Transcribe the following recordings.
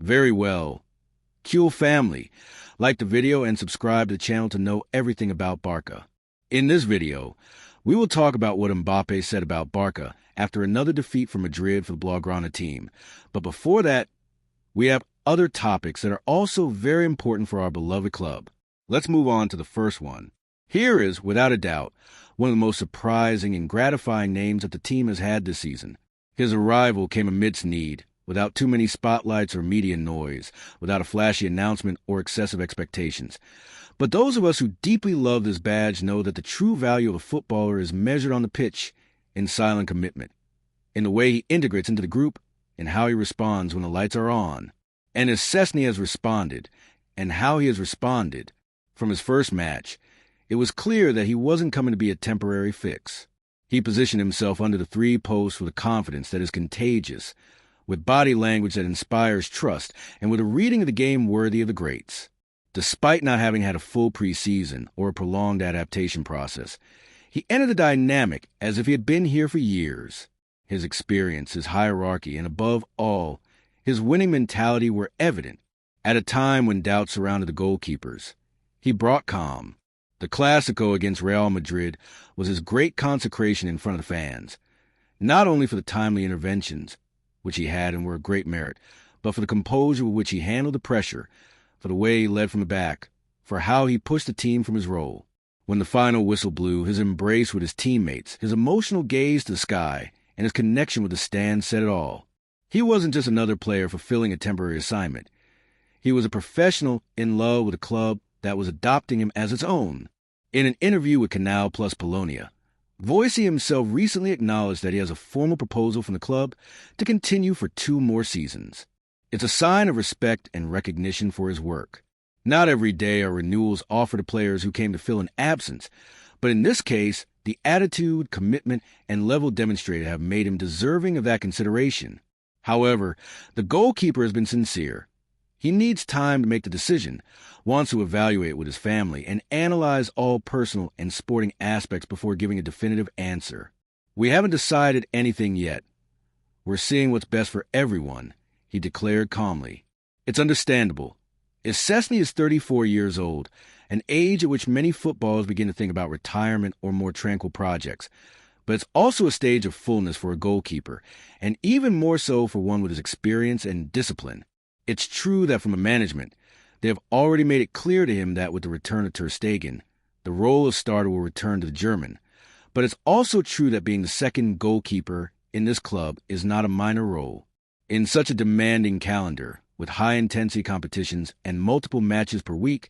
Very well. Q family, like the video and subscribe to the channel to know everything about BARÇA. In this video, we will talk about what Mbappé said about BARÇA after another defeat for Madrid for the Blaugrana team. But before that, we have other topics that are also very important for our beloved club. Let's move on to the first one. Here is, without a doubt, one of the most surprising and gratifying names that the team has had this season. His arrival came amidst need, without too many spotlights or media noise, without a flashy announcement or excessive expectations. But those of us who deeply love this badge know that the true value of a footballer is measured on the pitch in silent commitment, in the way he integrates into the group, and how he responds when the lights are on. And as Szczesny has responded, and how he has responded from his first match, it was clear that he wasn't coming to be a temporary fix. He positioned himself under the three posts with a confidence that is contagious, with body language that inspires trust, and with a reading of the game worthy of the greats. Despite not having had a full preseason or a prolonged adaptation process, he entered the dynamic as if he had been here for years. His experience, his hierarchy, and above all, his winning mentality were evident at a time when doubts surrounded the goalkeepers. He brought calm. The Clásico against Real Madrid was his great consecration in front of the fans, not only for the timely interventions, which he had and were a great merit, but for the composure with which he handled the pressure, for the way he led from the back, for how he pushed the team from his role. When the final whistle blew, his embrace with his teammates, his emotional gaze to the sky, and his connection with the stand said it all. He wasn't just another player fulfilling a temporary assignment. He was a professional in love with a club that was adopting him as its own. In an interview with Canal Plus Polonia, Wojciech himself recently acknowledged that he has a formal proposal from the club to continue for 2 more seasons. It's a sign of respect and recognition for his work. Not every day are renewals offered to players who came to fill an absence, but in this case, the attitude, commitment, and level demonstrated have made him deserving of that consideration. However, the goalkeeper has been sincere. He needs time to make the decision, wants to evaluate with his family, and analyze all personal and sporting aspects before giving a definitive answer. We haven't decided anything yet. We're seeing what's best for everyone, he declared calmly. It's understandable. Szczesny is 34 years old, an age at which many footballers begin to think about retirement or more tranquil projects. But it's also a stage of fullness for a goalkeeper, and even more so for one with his experience and discipline. It's true that from a management, they have already made it clear to him that with the return of Ter Stegen, the role of starter will return to the German. But it's also true that being the second goalkeeper in this club is not a minor role. In such a demanding calendar, with high-intensity competitions and multiple matches per week,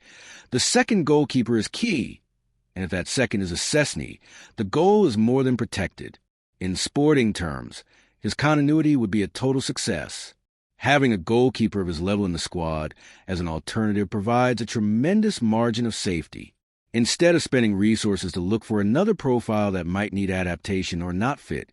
the second goalkeeper is key. And if that second is a Szczesny, the goal is more than protected. In sporting terms, his continuity would be a total success. Having a goalkeeper of his level in the squad as an alternative provides a tremendous margin of safety. Instead of spending resources to look for another profile that might need adaptation or not fit,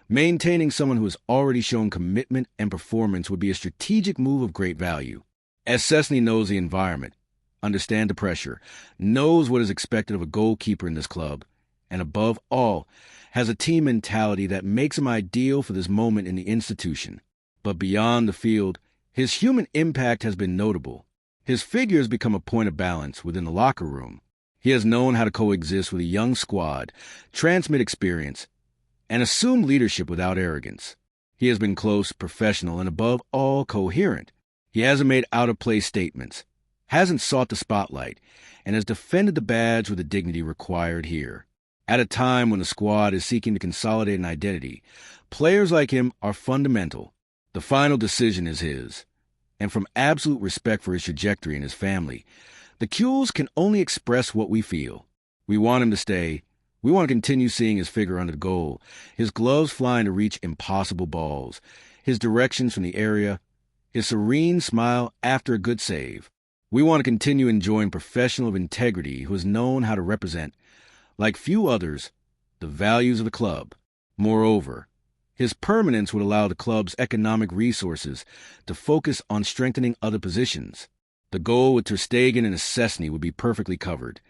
maintaining someone who has already shown commitment and performance would be a strategic move of great value. As Szczesny knows the environment, understands the pressure, knows what is expected of a goalkeeper in this club, and above all, has a team mentality that makes him ideal for this moment in the institution. But beyond the field, his human impact has been notable. His figure has become a point of balance within the locker room. He has known how to coexist with a young squad, transmit experience, and assume leadership without arrogance. He has been close, professional, and above all, coherent. He hasn't made out-of-place statements, hasn't sought the spotlight, and has defended the badge with the dignity required here. At a time when the squad is seeking to consolidate an identity, players like him are fundamental. The final decision is his, and from absolute respect for his trajectory and his family, the Qs can only express what we feel. We want him to stay. We want to continue seeing his figure under the goal, his gloves flying to reach impossible balls, his directions from the area, his serene smile after a good save. We want to continue enjoying a professional of integrity who has known how to represent, like few others, the values of the club. Moreover, his permanence would allow the club's economic resources to focus on strengthening other positions. The goal with Ter Stegen and Szczesny would be perfectly covered.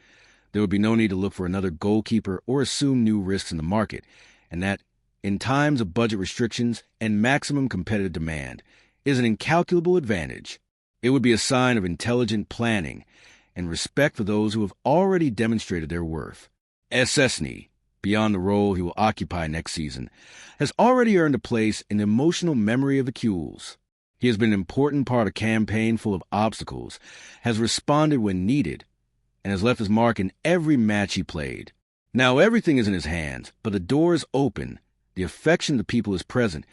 There would be no need to look for another goalkeeper or assume new risks in the market, and that, in times of budget restrictions and maximum competitive demand, is an incalculable advantage. It would be a sign of intelligent planning and respect for those who have already demonstrated their worth. Szczęsny, beyond the role he will occupy next season, has already earned a place in the emotional memory of the Kules. He has been an important part of a campaign full of obstacles, has responded when needed, and has left his mark in every match he played. Now everything is in his hands, but the door is open, the affection of the people is present,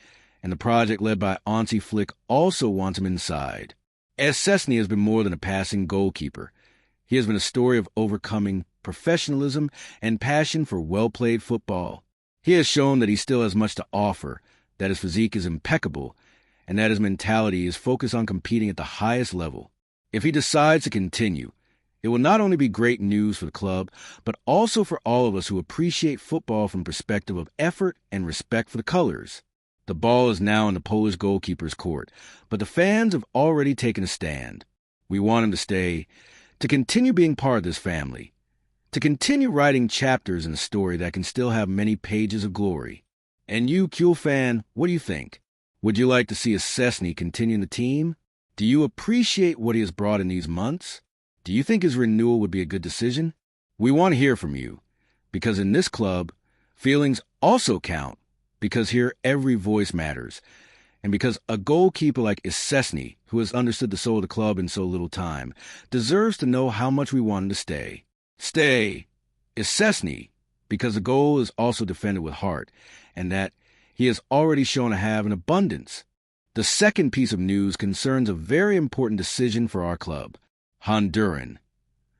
and the project led by Hansi Flick also wants him inside. Szczęsny has been more than a passing goalkeeper. He has been a story of overcoming professionalism and passion for well-played football. He has shown that he still has much to offer, that his physique is impeccable, and that his mentality is focused on competing at the highest level. If he decides to continue, it will not only be great news for the club, but also for all of us who appreciate football from the perspective of effort and respect for the colors. The ball is now in the Polish goalkeeper's court, but the fans have already taken a stand. We want him to stay, to continue being part of this family, to continue writing chapters in a story that can still have many pages of glory. And you, Kuhl fan, what do you think? Would you like to see Szczęsny continue in the team? Do you appreciate what he has brought in these months? Do you think his renewal would be a good decision? We want to hear from you, because in this club, feelings also count, because here every voice matters, and because a goalkeeper like Szczęsny, who has understood the soul of the club in so little time, deserves to know how much we want him to stay. Stay, Szczęsny, because the goal is also defended with heart, and that he has already shown to have an abundance. The second piece of news concerns a very important decision for our club. Honduran,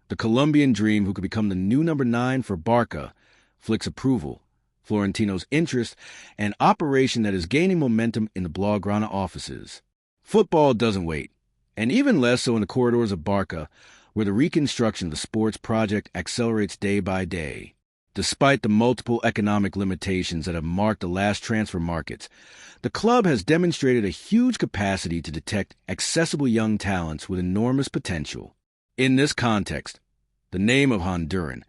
the Colombian dream who could become the new number 9 for Barça, Flick's approval, Florentino's interest, and operation that is gaining momentum in the Blaugrana offices. Football doesn't wait, and even less so in the corridors of Barça, where the reconstruction of the sports project accelerates day by day. Despite the multiple economic limitations that have marked the last transfer markets, the club has demonstrated a huge capacity to detect accessible young talents with enormous potential. In this context, the name of Honduran,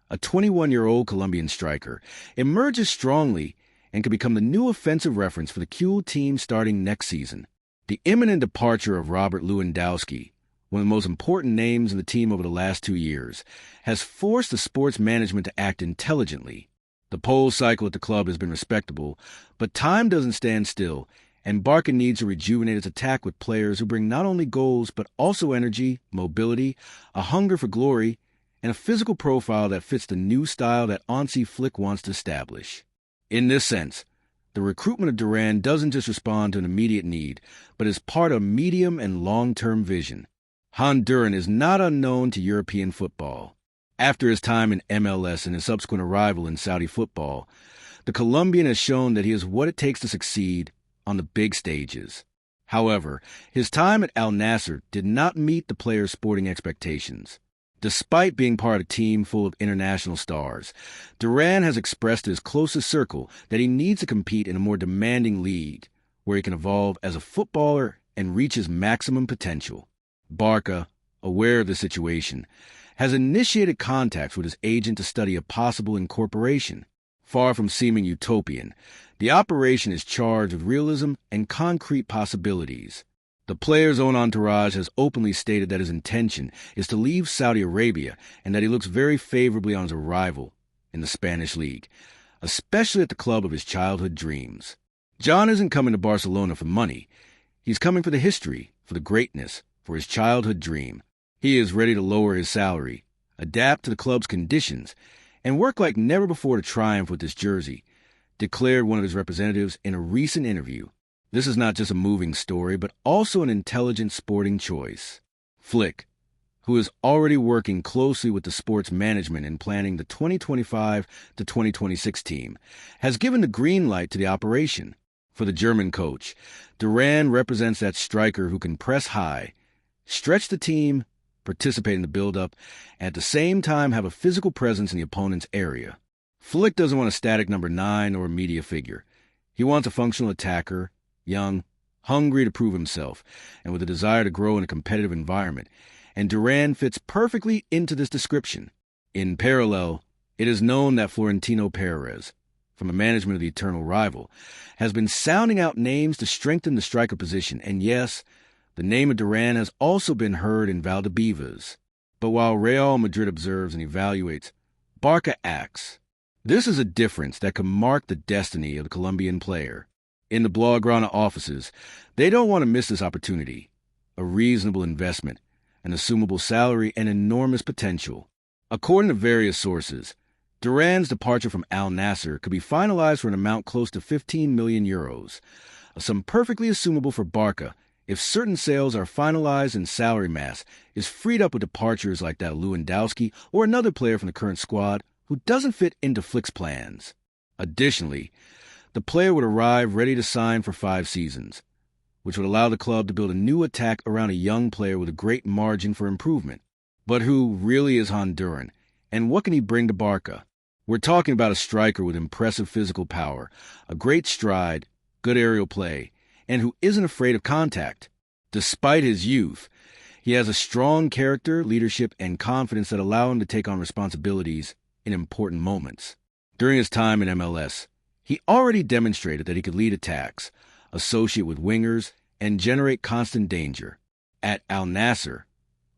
a 21-year-old Colombian striker, emerges strongly and could become the new offensive reference for the Kuhl team starting next season. The imminent departure of Robert Lewandowski, one of the most important names in the team over the last 2 years, has forced the sports management to act intelligently. The pole cycle at the club has been respectable, but time doesn't stand still, and Barça needs to rejuvenate its attack with players who bring not only goals but also energy, mobility, a hunger for glory, and a physical profile that fits the new style that Hansi Flick wants to establish. In this sense, the recruitment of Duran doesn't just respond to an immediate need, but is part of a medium and long-term vision. Honduran is not unknown to European football. After his time in MLS and his subsequent arrival in Saudi football, the Colombian has shown that he is what it takes to succeed on the big stages. However, his time at Al Nassr did not meet the player's sporting expectations. Despite being part of a team full of international stars, Duran has expressed to his closest circle that he needs to compete in a more demanding league, where he can evolve as a footballer and reach his maximum potential. Barça, aware of the situation, has initiated contacts with his agent to study a possible incorporation. Far from seeming utopian, the operation is charged with realism and concrete possibilities. The player's own entourage has openly stated that his intention is to leave Saudi Arabia and that he looks very favorably on his arrival in the Spanish league, especially at the club of his childhood dreams. John isn't coming to Barcelona for money. He's coming for the history, for the greatness, for his childhood dream. He is ready to lower his salary, adapt to the club's conditions, and work like never before to triumph with this jersey, declared one of his representatives in a recent interview. This is not just a moving story, but also an intelligent sporting choice. Flick, who is already working closely with the sports management in planning the 2025 to 2026 team, has given the green light to the operation. For the German coach, Duran represents that striker who can press high, stretch the team, participate in the build-up, and at the same time have a physical presence in the opponent's area. Flick doesn't want a static number 9 or a media figure. He wants a functional attacker, young, hungry to prove himself, and with a desire to grow in a competitive environment, and Duran fits perfectly into this description. In parallel, it is known that Florentino Perez, from the management of the eternal rival, has been sounding out names to strengthen the striker position, and yes, the name of Duran has also been heard in Valdebebas. But while Real Madrid observes and evaluates, Barça acts. This is a difference that could mark the destiny of the Colombian player. In the Blaugrana offices, they don't want to miss this opportunity. A reasonable investment, an assumable salary, and enormous potential. According to various sources, Duran's departure from Al Nassr could be finalized for an amount close to 15 million euros, a sum perfectly assumable for Barça if certain sales are finalized and salary mass is freed up with departures like that of Lewandowski or another player from the current squad who doesn't fit into Flick's plans. Additionally, the player would arrive ready to sign for 5 seasons, which would allow the club to build a new attack around a young player with a great margin for improvement. But who really is Honduran, and what can he bring to Barça? We're talking about a striker with impressive physical power, a great stride, good aerial play, and who isn't afraid of contact. Despite his youth, he has a strong character, leadership, and confidence that allow him to take on responsibilities in important moments. During his time in MLS, he already demonstrated that he could lead attacks, associate with wingers, and generate constant danger. At Al Nassr,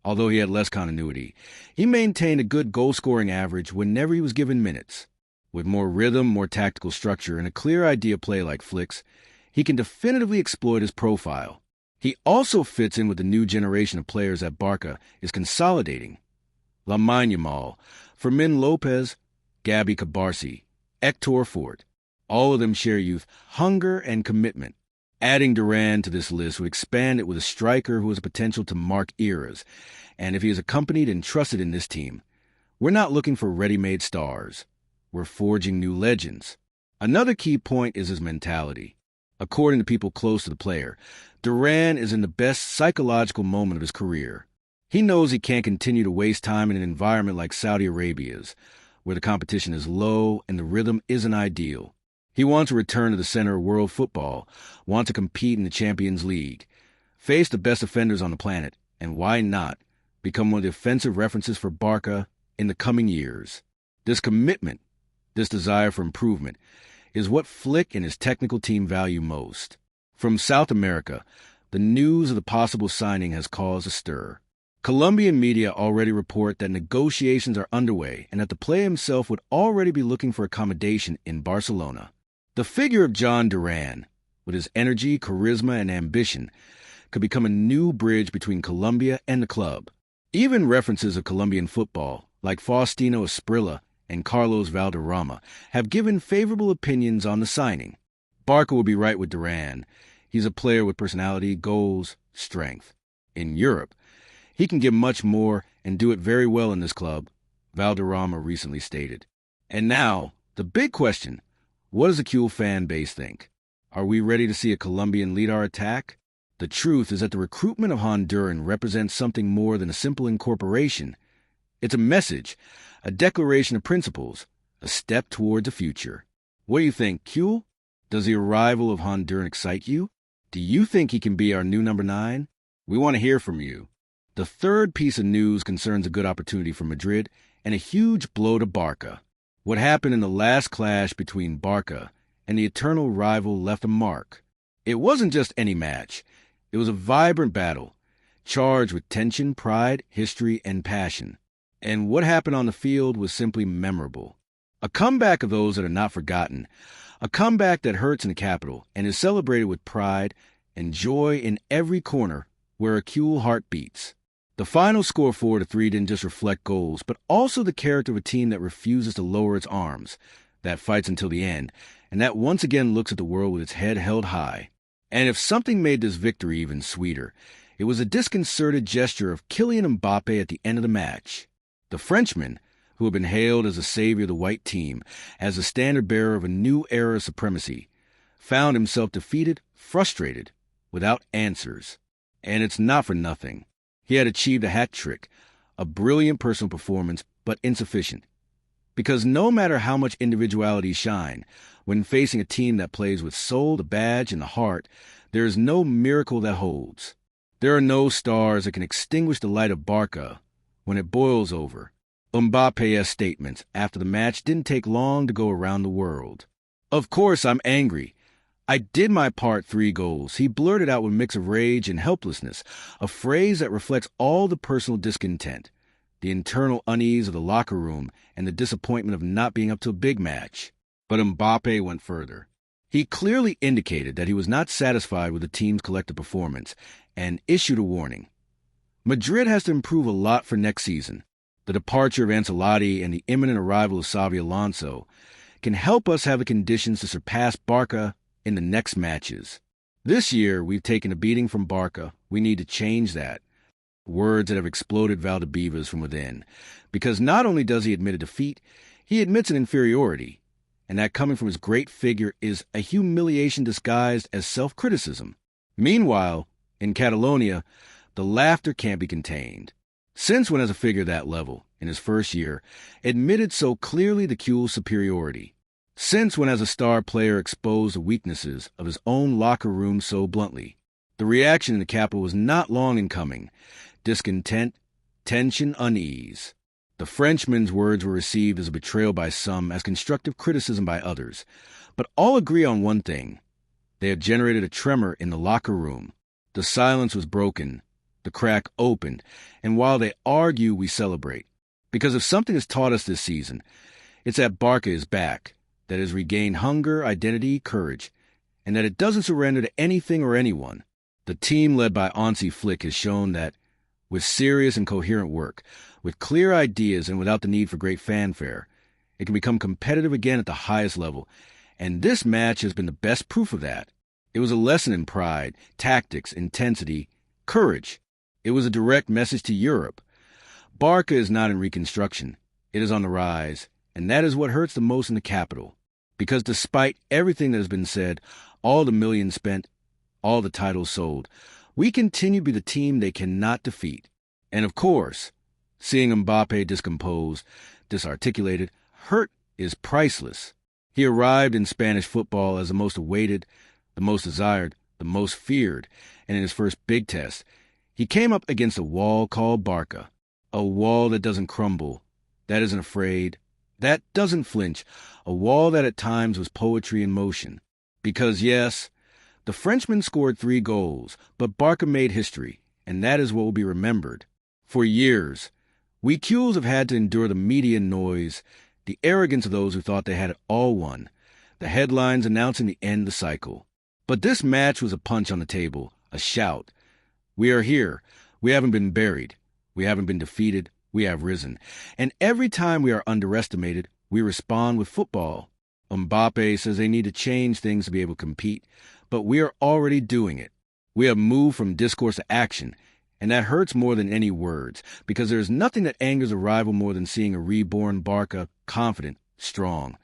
although he had less continuity, he maintained a good goal-scoring average whenever he was given minutes. With more rhythm, more tactical structure, and a clear idea play like Flick's, he can definitively exploit his profile. He also fits in with the new generation of players that Barça is consolidating. LAMINE YAMAL, Fermin Lopez, Gabi Cabarsi, Hector Fort. All of them share youth, hunger, and commitment. Adding Duran to this list would expand it with a striker who has a potential to mark eras, and if he is accompanied and trusted in this team, we're not looking for ready-made stars. We're forging new legends. Another key point is his mentality. According to people close to the player, Duran is in the best psychological moment of his career. He knows he can't continue to waste time in an environment like Saudi Arabia's, where the competition is low and the rhythm isn't ideal. He wants to return to the center of world football, wants to compete in the Champions League, face the best offenders on the planet, and why not, become one of the offensive references for Barça in the coming years. This commitment, this desire for improvement, is what Flick and his technical team value most. From South America, the news of the possible signing has caused a stir. Colombian media already report that negotiations are underway and that the player himself would already be looking for accommodation in Barcelona. The figure of John Duran, with his energy, charisma, and ambition, could become a new bridge between Colombia and the club. Even references of Colombian football, like Faustino Asprilla and Carlos Valderrama, have given favorable opinions on the signing. Barça will be right with Duran. He's a player with personality, goals, strength. In Europe, he can give much more and do it very well in this club, Valderrama recently stated. And now, the big question. What does the Q fan base think? Are we ready to see a Colombian lead our attack? The truth is that the recruitment of Honduran represents something more than a simple incorporation. It's a message, a declaration of principles, a step toward the future. What do you think, Q? Does the arrival of Honduran excite you? Do you think he can be our new number 9? We want to hear from you. The third piece of news concerns a good opportunity for Madrid and a huge blow to Barça. What happened in the last clash between Barça and the eternal rival left a mark. It wasn't just any match. It was a vibrant battle, charged with tension, pride, history, and passion. And what happened on the field was simply memorable. A comeback of those that are not forgotten. A comeback that hurts in the capital and is celebrated with pride and joy in every corner where a Q heart beats. The final score 4-3 didn't just reflect goals, but also the character of a team that refuses to lower its arms, that fights until the end, and that once again looks at the world with its head held high. And if something made this victory even sweeter, it was a disconcerted gesture of Kylian Mbappé at the end of the match. The Frenchman, who had been hailed as the savior of the white team, as the standard-bearer of a new era of supremacy, found himself defeated, frustrated, without answers. And it's not for nothing. He had achieved a hat trick, a brilliant personal performance, but insufficient. Because no matter how much individualities shine, when facing a team that plays with soul, the badge, and the heart, there is no miracle that holds. There are no stars that can extinguish the light of Barça when it boils over. Mbappé's statements after the match didn't take long to go around the world. Of course, I'm angry. I did my part 3 goals. He blurted out with a mix of rage and helplessness, a phrase that reflects all the personal discontent, the internal unease of the locker room, and the disappointment of not being up to a big match. But Mbappé went further. He clearly indicated that he was not satisfied with the team's collective performance and issued a warning. Madrid has to improve a lot for next season. The departure of Ancelotti and the imminent arrival of Xabi Alonso can help us have the conditions to surpass Barça in the next matches. This year, we've taken a beating from Barça. We need to change that. Words that have exploded Valdebebas from within. Because not only does he admit a defeat, he admits an inferiority. And that coming from his great figure is a humiliation disguised as self-criticism. Meanwhile, in Catalonia, the laughter can't be contained. Since when has a figure that level, in his first year, admitted so clearly the Cuel's superiority? Since when has a star player exposed the weaknesses of his own locker room so bluntly? The reaction in the capital was not long in coming. Discontent, tension, unease. The Frenchman's words were received as a betrayal by some, as constructive criticism by others. But all agree on one thing. They have generated a tremor in the locker room. The silence was broken. The crack opened. And while they argue, we celebrate. Because if something has taught us this season, it's that Barça is back, that it has regained hunger, identity, courage, and that it doesn't surrender to anything or anyone. The team led by Hansi Flick has shown that with serious and coherent work, with clear ideas and without the need for great fanfare, it can become competitive again at the highest level. And this match has been the best proof of that. It was a lesson in pride, tactics, intensity, courage. It was a direct message to Europe. Barça is not in reconstruction. It is on the rise, and that is what hurts the most in the capital. Because despite everything that has been said, all the millions spent, all the titles sold, we continue to be the team they cannot defeat. And of course, seeing Mbappé discomposed, disarticulated, hurt is priceless. He arrived in Spanish football as the most awaited, the most desired, the most feared, and in his first big test, he came up against a wall called Barça, a wall that doesn't crumble, that isn't afraid, that doesn't flinch, a wall that at times was poetry in motion. Because yes, the Frenchman scored 3 goals, but Barça made history, and that is what will be remembered. For years, we Cuels have had to endure the media noise, the arrogance of those who thought they had it all won, the headlines announcing the end of the cycle. But this match was a punch on the table, a shout. We are here. We haven't been buried. We haven't been defeated. We have risen. And every time we are underestimated, we respond with football. Mbappé says they need to change things to be able to compete, but we are already doing it. We have moved from discourse to action, and that hurts more than any words, because there is nothing that angers a rival more than seeing a reborn Barça confident, strong.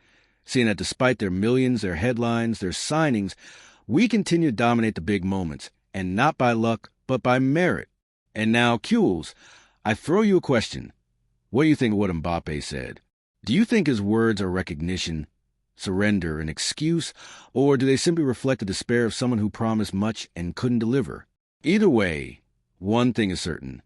Seeing that despite their millions, their headlines, their signings, we continue to dominate the big moments, and not by luck, but by merit. And now, Cuels, I throw you a question. What do you think of what Mbappé said? Do you think his words are recognition, surrender, an excuse, or do they simply reflect the despair of someone who promised much and couldn't deliver? Either way, one thing is certain.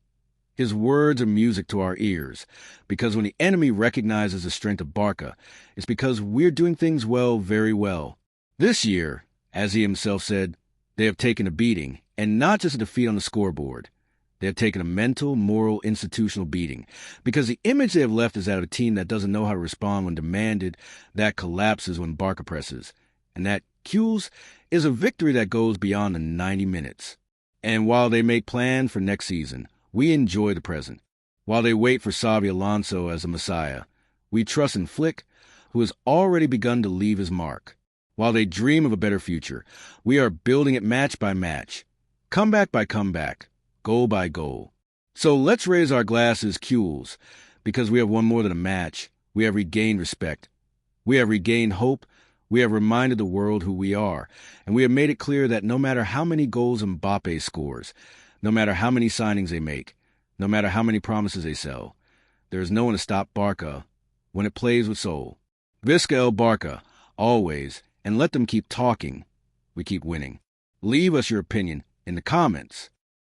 His words are music to our ears, because when the enemy recognizes the strength of Barça, it's because we're doing things well, very well. This year, as he himself said, they have taken a beating, and not just a defeat on the scoreboard. They have taken a mental, moral, institutional beating, because the image they have left is that of a team that doesn't know how to respond when demanded, that collapses when Barça presses, and that, Cuels, is a victory that goes beyond the 90 minutes. And while they make plans for next season, we enjoy the present. While they wait for Xabi Alonso as the Messiah, we trust in Flick, who has already begun to leave his mark. While they dream of a better future, we are building it match by match, comeback by comeback, goal by goal. So let's raise our glasses, Cuels, because we have won more than a match. We have regained respect. We have regained hope. We have reminded the world who we are, and we have made it clear that no matter how many goals Mbappé scores, no matter how many signings they make, no matter how many promises they sell, there is no one to stop Barça when it plays with soul. Visca el Barça, always, and let them keep talking. We keep winning. Leave us your opinion in the comments.